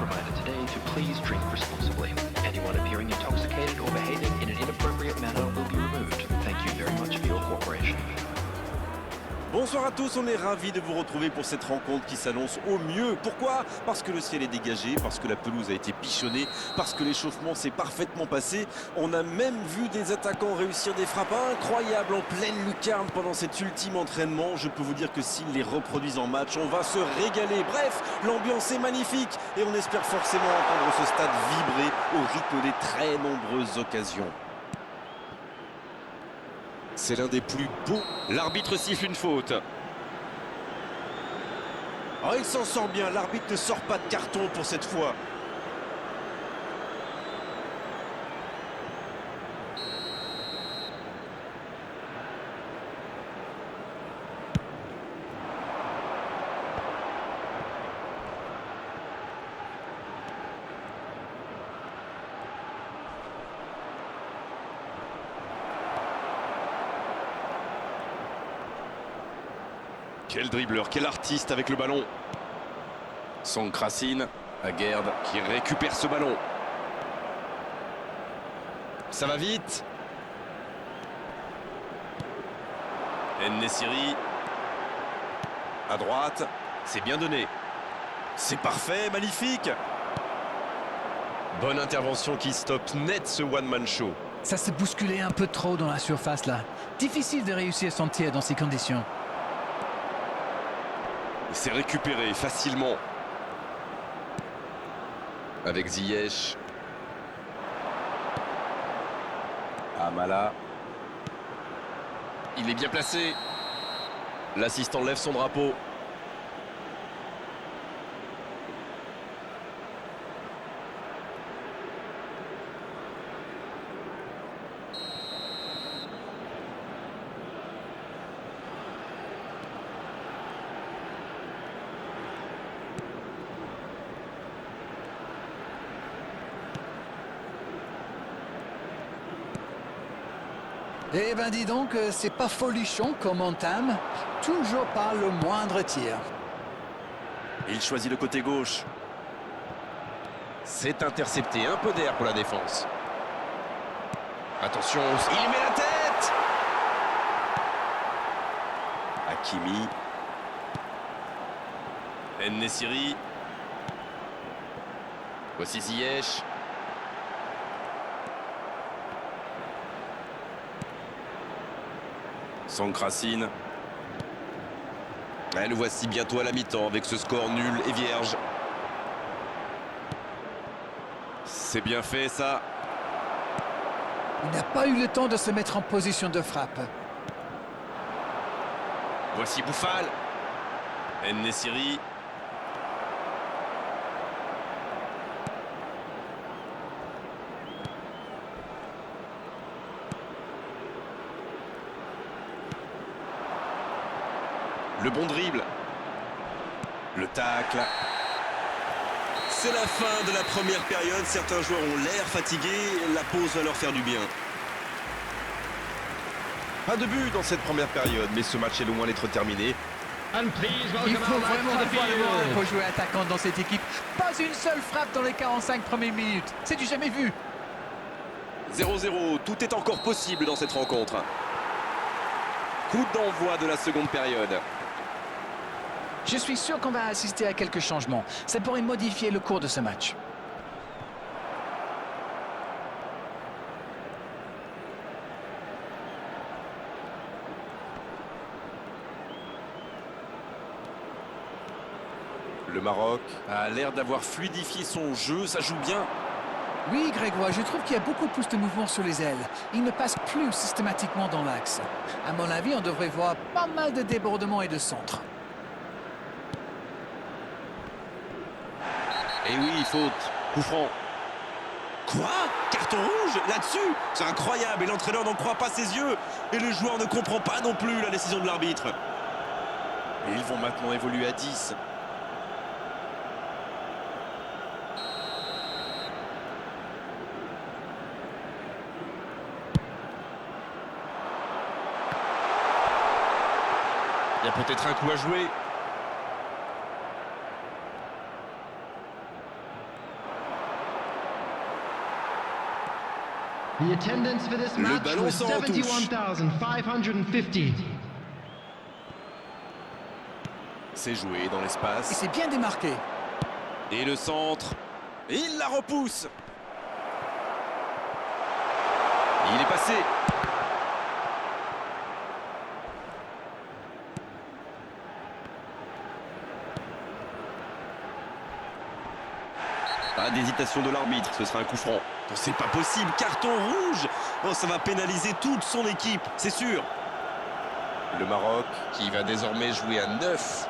reminder today to please drink responsibly. Anyone appearing intoxicated or behaving in an inappropriate manner will be removed. Thank you very much for your cooperation. Bonsoir à tous, on est ravis de vous retrouver pour cette rencontre qui s'annonce au mieux. Pourquoi? Parce que le ciel est dégagé, parce que la pelouse a été bichonnée, parce que l'échauffement s'est parfaitement passé. On a même vu des attaquants réussir des frappes incroyables en pleine lucarne pendant cet ultime entraînement. Je peux vous dire que s'ils les reproduisent en match, on va se régaler. Bref, l'ambiance est magnifique et on espère forcément entendre ce stade vibrer au rythme des très nombreuses occasions. C'est l'un des plus beaux. L'arbitre siffle une faute. Oh, il s'en sort bien. L'arbitre ne sort pas de carton pour cette fois. Quel dribbleur, quel artiste avec le ballon. Sankrasine, Aguerd qui récupère ce ballon. Ça va vite. En-Nesyri. À droite, c'est bien donné. C'est parfait, magnifique. Bonne intervention qui stoppe net ce one-man show. Ça s'est bousculé un peu trop dans la surface là. Difficile de réussir son tir dans ces conditions. C'est récupéré facilement. Avec Ziyech. Amala. Il est bien placé. L'assistant lève son drapeau. Eh ben dis donc, c'est pas folichon comme entame. Toujours pas le moindre tir. Il choisit le côté gauche. C'est intercepté, un peu d'air pour la défense. Attention, il met la tête. Hakimi. En-Nesyri. Voici Ziyech. Sankrasine. Le voici bientôt à la mi-temps avec ce score nul et vierge. C'est bien fait ça. Il n'a pas eu le temps de se mettre en position de frappe. Voici Bouffal. En-Nesyri. Le bon dribble. Le tacle. C'est la fin de la première période. Certains joueurs ont l'air fatigués. La pause va leur faire du bien. Pas de but dans cette première période, mais ce match est loin d'être terminé. Il faut vraiment de fois le monde pour jouer attaquant dans cette équipe. Pas une seule frappe dans les 45 premières minutes. C'est du jamais vu. 0-0. Tout est encore possible dans cette rencontre. Coup d'envoi de la seconde période. Je suis sûr qu'on va assister à quelques changements. Ça pourrait modifier le cours de ce match. Le Maroc a l'air d'avoir fluidifié son jeu, ça joue bien. Oui, Grégoire, je trouve qu'il y a beaucoup plus de mouvement sur les ailes. Il ne passe plus systématiquement dans l'axe. À mon avis, on devrait voir pas mal de débordements et de centres. Et oui, faute. Coup franc. Quoi? Carton rouge là-dessus? C'est incroyable et l'entraîneur n'en croit pas ses yeux. Et le joueur ne comprend pas non plus la décision de l'arbitre. Et ils vont maintenant évoluer à 10. Il y a peut-être un coup à jouer. The attendance for this Le match ballon was sort en touche. 71,550. C'est joué dans Et l'espace. c'est bien démarqué. Et le centre. Et il la repousse. Il est passé. Pas d'hésitation de l'arbitre, ce sera un coup franc. Oh, c'est pas possible, carton rouge. Oh, ça va pénaliser toute son équipe, c'est sûr. Le Maroc qui va désormais jouer à 9.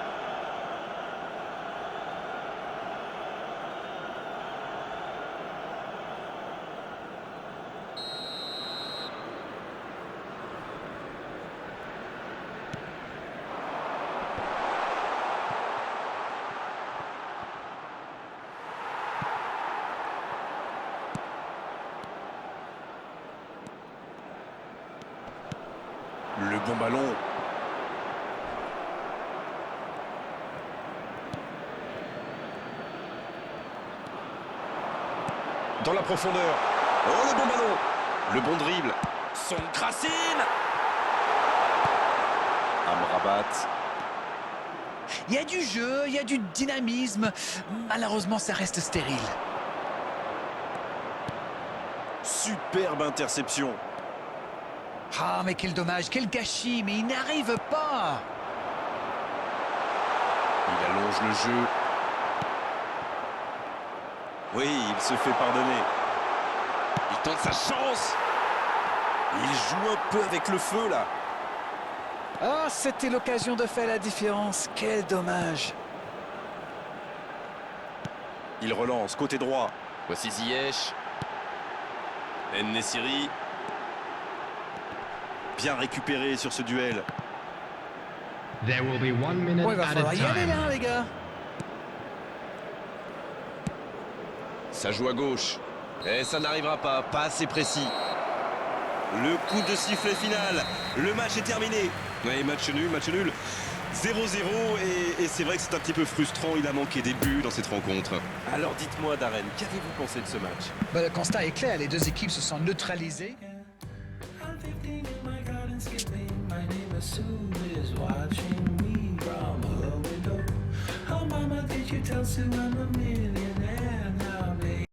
Le bon ballon. Dans la profondeur. Oh, le bon ballon. Le bon dribble. Son Krasine. Amrabat. Il y a du jeu, il y a du dynamisme. Malheureusement, ça reste stérile. Superbe interception. Ah, mais quel dommage, quel gâchis, mais il n'arrive pas. Il allonge le jeu. Oui, il se fait pardonner. Il tente sa chance. Il joue un peu avec le feu, là. Ah, c'était l'occasion de faire la différence. Quel dommage. Il relance, côté droit. Voici Ziyech. En-Nesyri. Bien récupéré sur ce duel. There will be 1 minute Oh, il va added falloir y aller time. là, les gars. Ça joue à gauche. Et ça n'arrivera pas, pas assez précis. Le coup de sifflet final. Le match est terminé. Ouais, match nul, match nul. 0-0 et c'est vrai que c'est un petit peu frustrant. Il a manqué des buts dans cette rencontre. Alors dites-moi, Darren, qu'avez-vous pensé de ce match? Bah, le constat est clair, les deux équipes se sont neutralisées. I'm 15 in my garden skipping. My neighbor Sue is watching me from her window. Oh, mama, did you tell Sue I'm a millionaire?